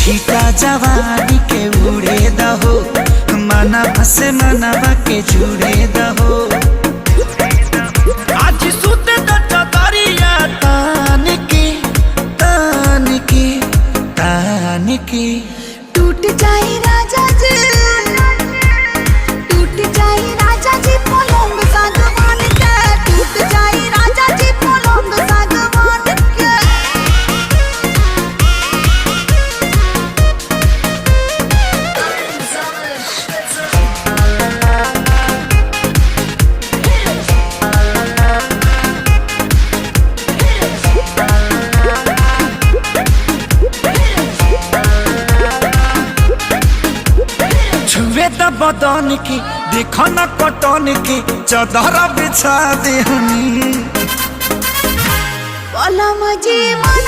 छीटा जवानी के उड़े दहो, मनवा से मनवा के जुड़े दहो। आज सुते दरिया तान की तान की तान की। टूट जाए राजा जी, टूट जाए राजा जी पलंग सागवान के, टूट जाए राजा जी पलंग सागवान के। छुए द बदन की देखो न कटन की, चादर बिछा देहनी। पलम जी मन